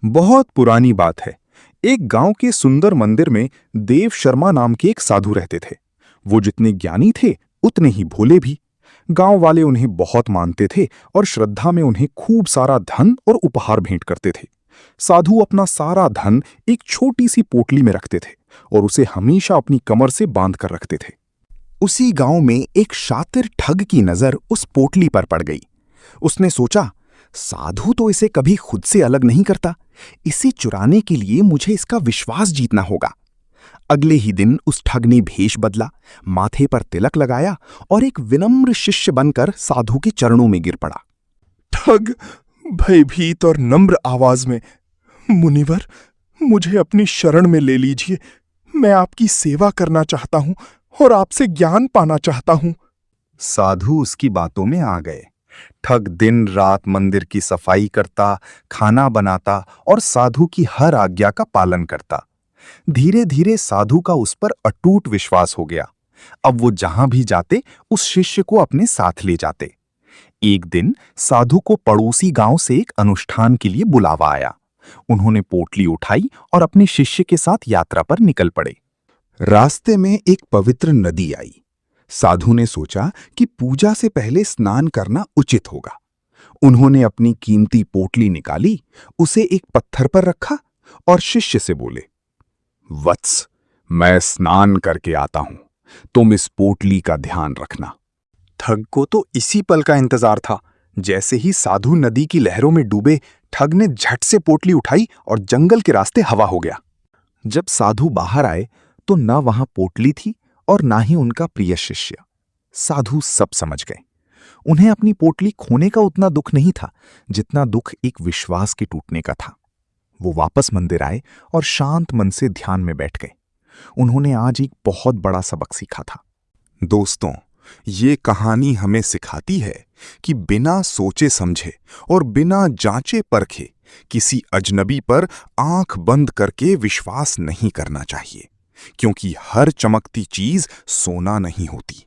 बहुत पुरानी बात है। एक गांव के सुंदर मंदिर में देव शर्मा नाम के एक साधु रहते थे। वो जितने ज्ञानी थे उतने ही भोले भी। गांव वाले उन्हें बहुत मानते थे और श्रद्धा में उन्हें खूब सारा धन और उपहार भेंट करते थे। साधु अपना सारा धन एक छोटी सी पोटली में रखते थे और उसे हमेशा अपनी कमर से बांध कर रखते थे। उसी गांव में एक शातिर ठग की नजर उस पोटली पर पड़ गई। उसने सोचा, साधु तो इसे कभी खुद से अलग नहीं करता, इसे चुराने के लिए मुझे इसका विश्वास जीतना होगा। अगले ही दिन उस ठग ने भेष बदला, माथे पर तिलक लगाया और एक विनम्र शिष्य बनकर साधु के चरणों में गिर पड़ा। ठग भयभीत और नम्र आवाज में, मुनिवर, मुझे अपनी शरण में ले लीजिए। मैं आपकी सेवा करना चाहता हूं और आपसे ज्ञान पाना चाहता हूं। साधु उसकी बातों में आ गए। ठग दिन रात मंदिर की सफाई करता, खाना बनाता और साधु की हर आज्ञा का पालन करता। धीरे धीरे साधु का उस पर अटूट विश्वास हो गया। अब वो जहां भी जाते उस शिष्य को अपने साथ ले जाते। एक दिन साधु को पड़ोसी गांव से एक अनुष्ठान के लिए बुलावा आया। उन्होंने पोटली उठाई और अपने शिष्य के साथ यात्रा पर निकल पड़े। रास्ते में एक पवित्र नदी आई। साधु ने सोचा कि पूजा से पहले स्नान करना उचित होगा। उन्होंने अपनी कीमती पोटली निकाली, उसे एक पत्थर पर रखा और शिष्य से बोले, वत्स, मैं स्नान करके आता हूं, तुम इस पोटली का ध्यान रखना। ठग को तो इसी पल का इंतजार था। जैसे ही साधु नदी की लहरों में डूबे, ठग ने झट से पोटली उठाई और जंगल के रास्ते हवा हो गया। जब साधु बाहर आए तो न वहां पोटली थी और ना ही उनका प्रिय शिष्य। साधु सब समझ गए। उन्हें अपनी पोटली खोने का उतना दुख नहीं था जितना दुख एक विश्वास के टूटने का था। वो वापस मंदिर आए और शांत मन से ध्यान में बैठ गए। उन्होंने आज एक बहुत बड़ा सबक सीखा था। दोस्तों, ये कहानी हमें सिखाती है कि बिना सोचे समझे और बिना जांचे परखे किसी अजनबी पर आंख बंद करके विश्वास नहीं करना चाहिए, क्योंकि हर चमकती चीज सोना नहीं होती।